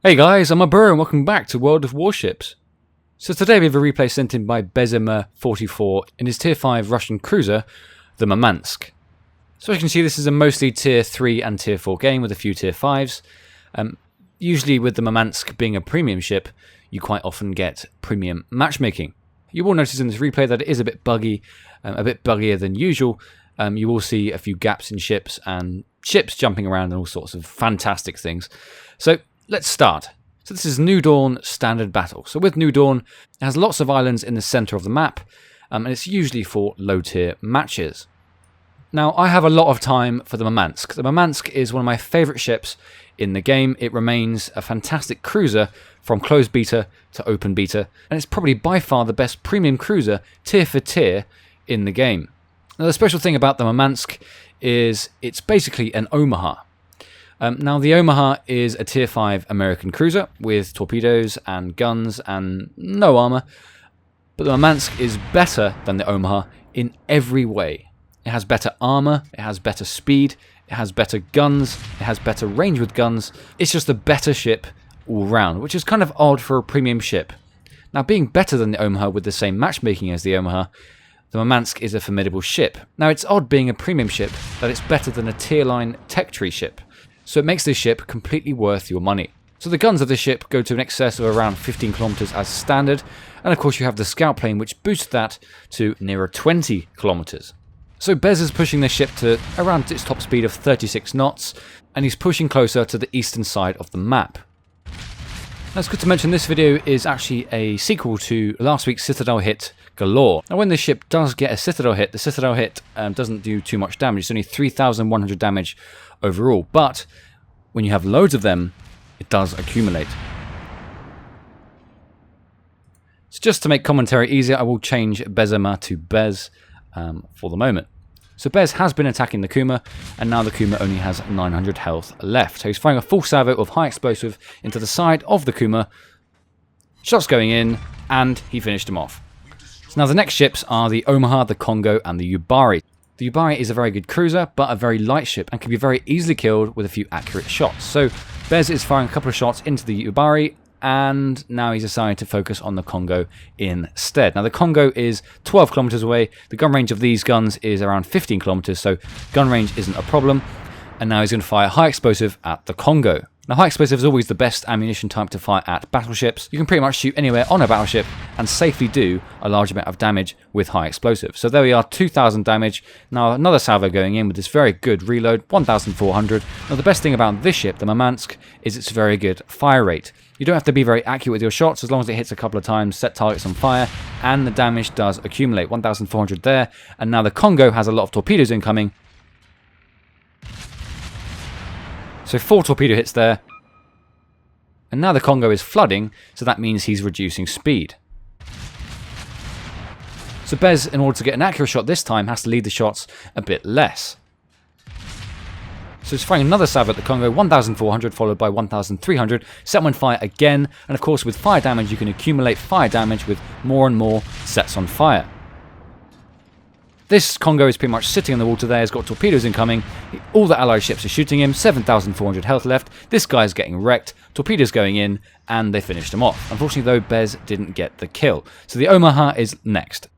Hey guys, I'm Ubiru and welcome back to World of Warships. So today we have a replay sent in by Bezemer 44 in his tier 5 Russian cruiser, the Murmansk. So as you can see, this is a mostly tier 3 and tier 4 game with a few tier 5s. Usually with the Murmansk being a premium ship, you quite often get premium matchmaking. You will notice in this replay that it is a bit buggy, a bit buggier than usual. You will see a few gaps in ships and ships jumping around and all sorts of fantastic things. So let's start. So this is New Dawn Standard Battle. So with New Dawn, it has lots of islands in the centre of the map, and it's usually for low-tier matches. Now, I have a lot of time for the Murmansk. The Murmansk is one of my favourite ships in the game. It remains a fantastic cruiser from closed beta to open beta, and it's probably by far the best premium cruiser, tier for tier, in the game. Now, the special thing about the Murmansk is it's basically an Omaha. Now, the Omaha is a tier 5 American cruiser with torpedoes and guns and no armour, but the Murmansk is better than the Omaha in every way. It has better armour, it has better speed, it has better guns, it has better range with guns. It's just a better ship all round, which is kind of odd for a premium ship. Now, being better than the Omaha with the same matchmaking as the Omaha, the Murmansk is a formidable ship. Now, it's odd being a premium ship that it's better than a tier line tech tree ship. So it makes this ship completely worth your money. So the guns of this ship go to an excess of around 15 kilometers as standard, and of course you have the scout plane which boosts that to nearer 20 kilometers. So Bez is pushing this ship to around its top speed of 36 knots, and he's pushing closer to the eastern side of the map. Now it's good to mention this video is actually a sequel to last week's Citadel hit, Galore. Now when this ship does get a Citadel hit, the Citadel hit doesn't do too much damage. It's only 3,100 damage overall, but when you have loads of them, it does accumulate. So just to make commentary easier, I will change Bezemer to Bez for the moment. So Bez has been attacking the Kuma, and now the Kuma only has 900 health left. So he's firing a full salvo of high explosive into the side of the Kuma. Shots going in, and he finished him off. So now the next ships are the Omaha, the Congo, and the Ubiru. The Ubiru is a very good cruiser, but a very light ship, and can be very easily killed with a few accurate shots. So Bez is firing a couple of shots into the Ubiru, and now he's decided to focus on the Congo instead. Now the Congo is 12 kilometers away. The gun range of these guns is around 15 kilometers, so gun range isn't a problem. And now he's going to fire high explosive at the Congo. Now high explosive is always the best ammunition type to fire at battleships. You can pretty much shoot anywhere on a battleship and safely do a large amount of damage with high explosive. So there we are, 2,000 damage. Now another salvo going in with this very good reload, 1,400. Now the best thing about this ship, the Murmansk, is its very good fire rate. You don't have to be very accurate with your shots as long as it hits a couple of times, set targets on fire, and the damage does accumulate. 1,400 there, and now the Congo has a lot of torpedoes incoming. So 4 torpedo hits there. And now the Congo is flooding, so that means he's reducing speed. So Bez, in order to get an accurate shot this time, has to lead the shots a bit less. So he's firing another salvo at the Congo, 1,400 followed by 1,300. Set one fire again, and of course with fire damage you can accumulate fire damage with more and more sets on fire. This Congo is pretty much sitting on the water there, he's got torpedoes incoming, all the allied ships are shooting him, 7,400 health left, this guy's getting wrecked, torpedoes going in, and they finished him off. Unfortunately though, Bez didn't get the kill. So the Omaha is next.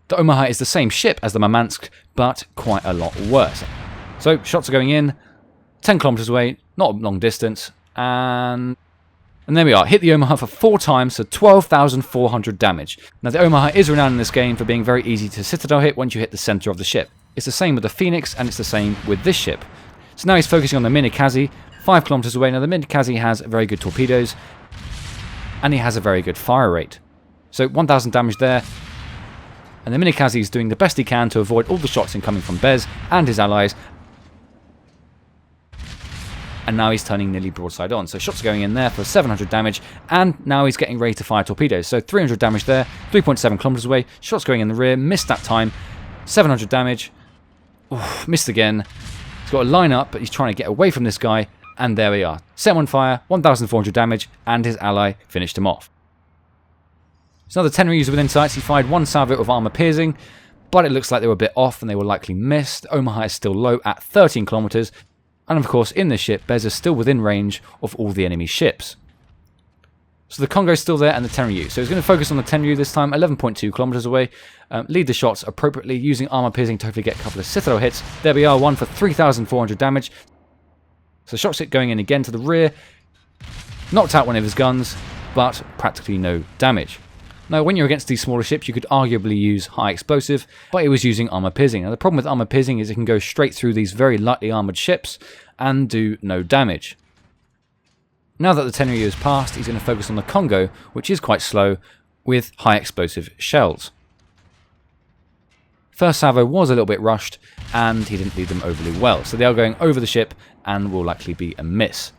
The Omaha is the same ship as the Murmansk, but quite a lot worse. So shots are going in, 10 kilometers away, not a long distance, and there we are, hit the Omaha for 4 times, so 12,400 damage. Now the Omaha is renowned in this game for being very easy to Citadel hit once you hit the centre of the ship. It's the same with the Phoenix, and it's the same with this ship. So now he's focusing on the Minikaze, 5 kilometers away. Now the Minikaze has very good torpedoes, and he has a very good fire rate. So 1,000 damage there, and the Minikaze is doing the best he can to avoid all the shots incoming from Bez and his allies. And now he's turning nearly broadside on. So shots are going in there for 700 damage, and now he's getting ready to fire torpedoes. So 300 damage there, 3.7 kilometers away, shots going in the rear, missed that time, 700 damage, oof, missed again. He's got to line up, but he's trying to get away from this guy, and there we are. Set one fire, 1,400 damage, and his ally finished him off. So another 10 reusers within sights. He fired one salvo of armor piercing, but it looks like they were a bit off, and they were likely missed. Omaha is still low at 13 kilometers. And of course, in this ship, Bez is still within range of all the enemy ships. So the Congo's still there and the Tenryu. So he's going to focus on the Tenryu this time, 11.2 kilometers away. Lead the shots appropriately, using armor piercing to hopefully get a couple of Citadel hits. There we are, one for 3,400 damage. So shots going in again to the rear. Knocked out one of his guns, but practically no damage. Now, when you're against these smaller ships, you could arguably use high explosive, but he was using armor piercing. Now, the problem with armor piercing is it can go straight through these very lightly armored ships and do no damage. Now that the Tenryu is passed, he's going to focus on the Congo, which is quite slow, with high explosive shells. First salvo was a little bit rushed, and he didn't lead them overly well, so they are going over the ship and will likely be a miss.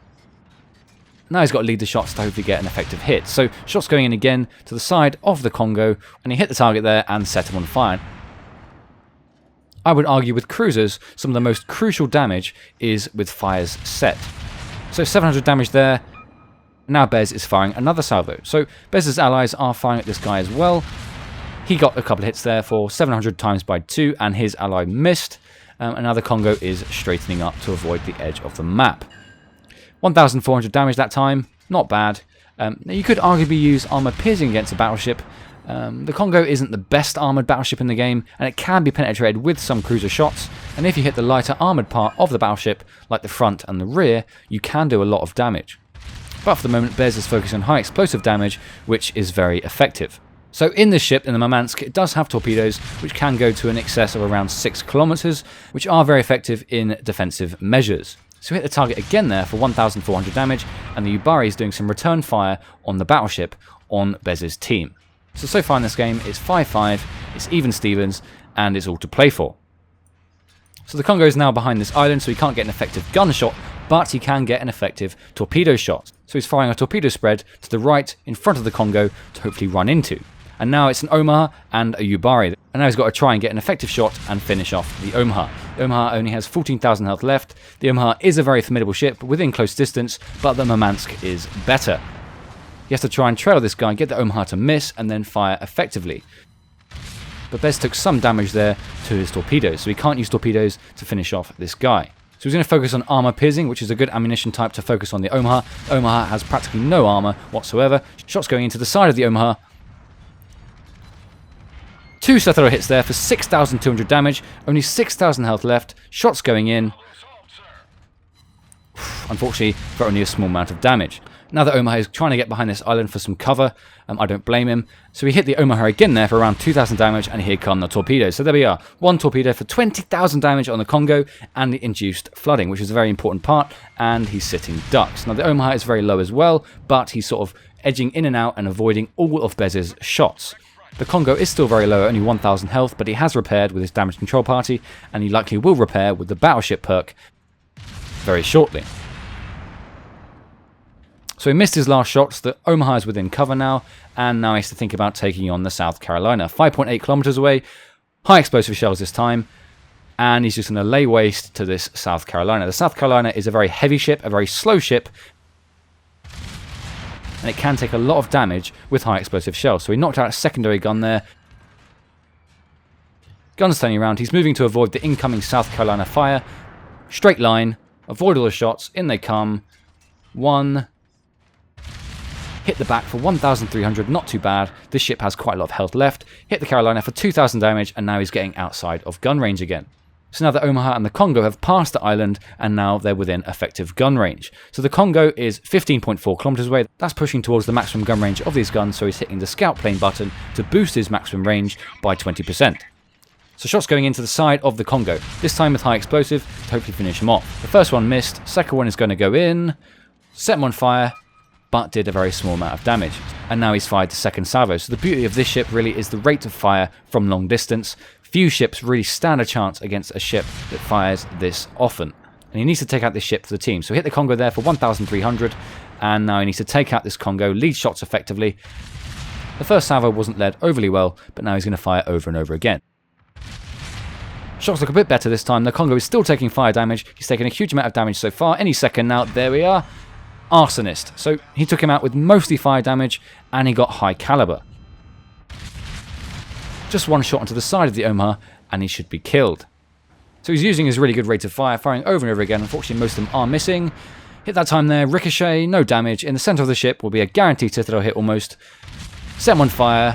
Now he's got to lead the shots to hopefully get an effective hit. So shots going in again to the side of the Congo, and he hit the target there and set him on fire. I would argue with cruisers, some of the most crucial damage is with fires set. So 700 damage there. Now Bez is firing another salvo. So Bez's allies are firing at this guy as well. He got a couple of hits there for 700 times by 2, and his ally missed. And now the Congo is straightening up to avoid the edge of the map. 1,400 damage that time, not bad. Now you could arguably use armor piercing against a battleship. The Congo isn't the best armoured battleship in the game, and it can be penetrated with some cruiser shots, and if you hit the lighter armoured part of the battleship, like the front and the rear, you can do a lot of damage. But for the moment, Bez is focusing on high explosive damage, which is very effective. So in this ship, in the Murmansk, it does have torpedoes, which can go to an excess of around 6 kilometers, which are very effective in defensive measures. So hit the target again there for 1,400 damage, and the Ubiru is doing some return fire on the battleship on Bez's team. So far in this game, it's 5-5, it's even Stevens, and it's all to play for. So the Congo is now behind this island, so he can't get an effective gunshot, but he can get an effective torpedo shot. So he's firing a torpedo spread to the right in front of the Congo to hopefully run into. And now it's an Omaha and a Ubiru. And now he's got to try and get an effective shot and finish off the Omaha. The Omaha only has 14,000 health left. The Omaha is a very formidable ship within close distance, but the Murmansk is better. He has to try and trail this guy, get the Omaha to miss, and then fire effectively. But Bez took some damage there to his torpedoes, so he can't use torpedoes to finish off this guy. So he's going to focus on armor piercing, which is a good ammunition type to focus on the Omaha. The Omaha has practically no armor whatsoever. Shots going into the side of the Omaha. 2 Citadel hits there for 6,200 damage, only 6,000 health left. Shots going in. Unfortunately, for only a small amount of damage. Now that Omaha is trying to get behind this island for some cover, I don't blame him. So he hit the Omaha again there for around 2,000 damage, and here come the torpedoes. So there we are, 1 torpedo for 20,000 damage on the Congo, and the induced flooding, which is a very important part, and he's sitting ducks. Now the Omaha is very low as well, but he's sort of edging in and out and avoiding all of Bez's shots. The Congo is still very low, only 1,000 health, but he has repaired with his damage control party, and he likely will repair with the Battleship perk very shortly. So he missed his last shots. The Omaha is within cover now, and now he has to think about taking on the South Carolina. 5.8 kilometers away, high explosive shells this time, and he's just going to lay waste to this South Carolina. The South Carolina is a very heavy ship, a very slow ship, and it can take a lot of damage with high explosive shells. So he knocked out a secondary gun there. Gun's turning around. He's moving to avoid the incoming South Carolina fire. Straight line, avoid all the shots, in they come. 1. Hit the back for 1,300, not too bad. This ship has quite a lot of health left. Hit the Carolina for 2,000 damage, and now he's getting outside of gun range again. So now the Omaha and the Congo have passed the island, and now they're within effective gun range. So the Congo is 15.4 kilometers away. That's pushing towards the maximum gun range of these guns, so he's hitting the scout plane button to boost his maximum range by 20%. So shots going into the side of the Congo, this time with high explosive to hopefully finish him off. The first one missed, second one is going to go in, set him on fire, but did a very small amount of damage. And now he's fired the second salvo. So the beauty of this ship really is the rate of fire from long distance. Few ships really stand a chance against a ship that fires this often. And he needs to take out this ship for the team. So hit the Congo there for 1,300, and now he needs to take out this Congo, lead shots effectively. The first salvo wasn't led overly well, but now he's going to fire over and over again. Shots look a bit better this time. The Congo is still taking fire damage. He's taken a huge amount of damage so far. Any second now, there we are. Arsonist. So he took him out with mostly fire damage, and he got high caliber. Just one shot onto the side of the Omaha, and he should be killed. So he's using his really good rate of fire, firing over and over again. Unfortunately, most of them are missing. Hit that time there, ricochet, no damage. In the center of the ship will be a guaranteed Citadel hit almost. Set him on fire,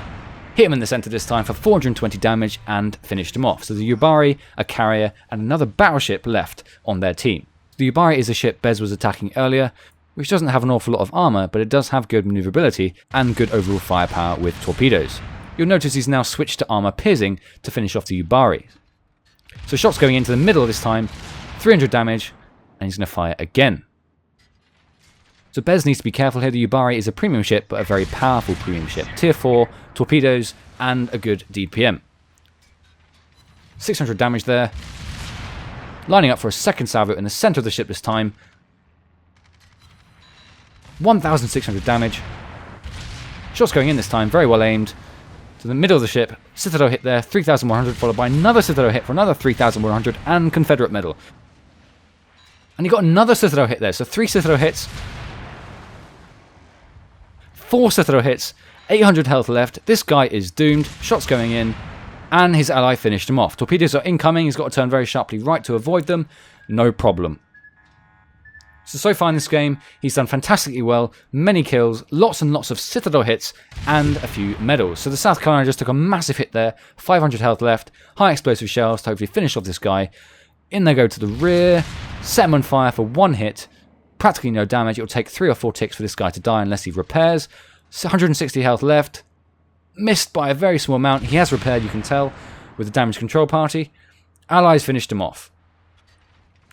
hit him in the center this time for 420 damage and finished him off. So the Ubari, a carrier, and another battleship left on their team. The Ubari is a ship Bez was attacking earlier, which doesn't have an awful lot of armor, but it does have good maneuverability and good overall firepower with torpedoes. You'll notice he's now switched to armor piercing to finish off the Ubari. So shots going into the middle this time, 300 damage, and he's going to fire again. So Bez needs to be careful here. The Ubari is a premium ship, but a very powerful premium ship. Tier 4, torpedoes, and a good DPM. 600 damage there. Lining up for a second salvo in the center of the ship this time. 1,600 damage. Shots going in this time, very well aimed. To the middle of the ship, Citadel hit there, 3,100, followed by another Citadel hit for another 3,100, and Confederate medal. And he got another Citadel hit there, so 3 Citadel hits. 4 Citadel hits, 800 health left. This guy is doomed. Shots going in, and his ally finished him off. Torpedoes are incoming. He's got to turn very sharply right to avoid them. No problem. So far in this game, he's done fantastically well. Many kills, lots and lots of Citadel hits, and a few medals. So the South Carolina just took a massive hit there. 500 health left. High explosive shells to hopefully finish off this guy. In they go to the rear. Set him on fire for 1 hit. Practically no damage. It'll take 3 or 4 ticks for this guy to die unless he repairs. 160 health left. Missed by a very small amount. He has repaired, you can tell, with the damage control party. Allies finished him off.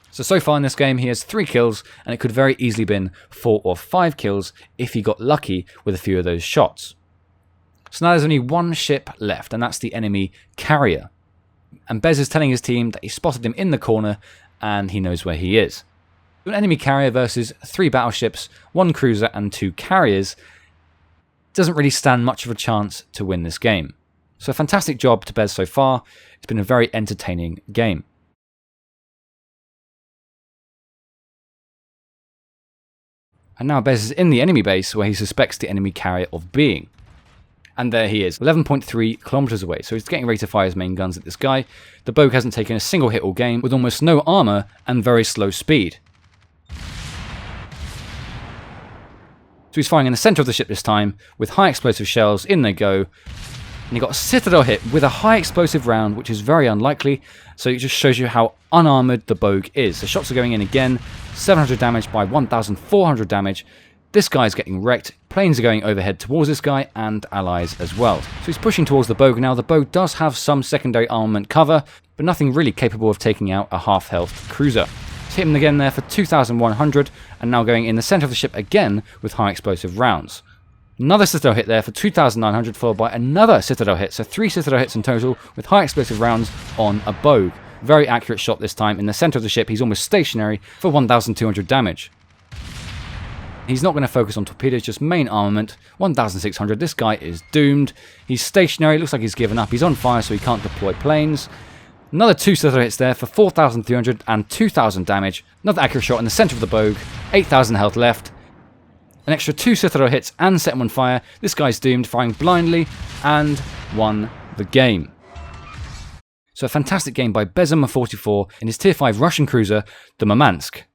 So far in this game, he has 3 kills, and it could very easily been 4 or 5 kills if he got lucky with a few of those shots. So now there's only 1 ship left, and that's the enemy carrier. And Bez is telling his team that he spotted him in the corner, and he knows where he is. An enemy carrier versus 3 battleships, 1 cruiser, and 2 carriers doesn't really stand much of a chance to win this game. So a fantastic job to Bez so far. It's been a very entertaining game. And now Bez is in the enemy base where he suspects the enemy carrier of being. And there he is, 11.3 kilometers away. So he's getting ready to fire his main guns at this guy. The Bogue hasn't taken a single hit all game, with almost no armor and very slow speed. So he's firing in the center of the ship this time, with high explosive shells. In they go. And he got a Citadel hit with a high explosive round, which is very unlikely. So it just shows you how unarmored the Bogue is. The shots are going in again. 700 damage by 1,400 damage. This guy's getting wrecked. Planes are going overhead towards this guy, and allies as well. So he's pushing towards the Bogue now. The Bogue does have some secondary armament cover, but nothing really capable of taking out a half-health cruiser. He's hit him again there for 2,100, and now going in the center of the ship again with high explosive rounds. Another Citadel hit there for 2,900, followed by another Citadel hit. So 3 Citadel hits in total with high explosive rounds on a Bogue. Very accurate shot this time. In the center of the ship, he's almost stationary for 1,200 damage. He's not going to focus on torpedoes, just main armament. 1,600. This guy is doomed. He's stationary. Looks like he's given up. He's on fire, so he can't deploy planes. Another 2 Citadel hits there for 4,300 and 2,000 damage. Another accurate shot in the center of the Bogue. 8,000 health left. An extra 2 Citadel hits and set him on fire. This guy's doomed, firing blindly, and won the game. So a fantastic game by Bezemer 44 in his Tier 5 Russian cruiser, the Murmansk.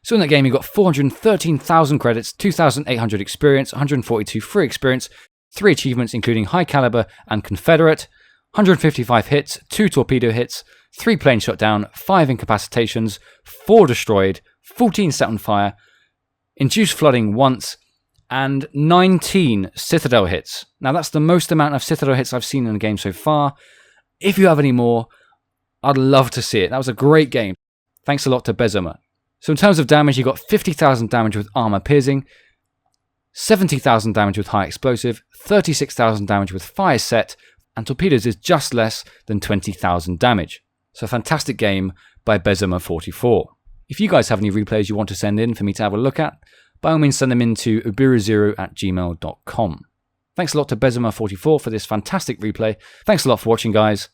So in that game he got 413,000 credits, 2,800 experience, 142 free experience, 3 achievements including High Caliber and Confederate, 155 hits, 2 torpedo hits, 3 planes shot down, 5 incapacitations, 4 destroyed, 14 set on fire, induced flooding once, and 19 Citadel hits. Now that's the most amount of Citadel hits I've seen in a game so far. If you have any more, I'd love to see it. That was a great game. Thanks a lot to Bezemer. So in terms of damage, you got 50,000 damage with armor piercing, 70,000 damage with high explosive, 36,000 damage with fire set, and torpedoes is just less than 20,000 damage. So a fantastic game by Bezemer 44. If you guys have any replays you want to send in for me to have a look at, by all means send them in to ubiru0@gmail.com. Thanks a lot to Bezemer 44 for this fantastic replay. Thanks a lot for watching, guys,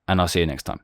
and I'll see you next time.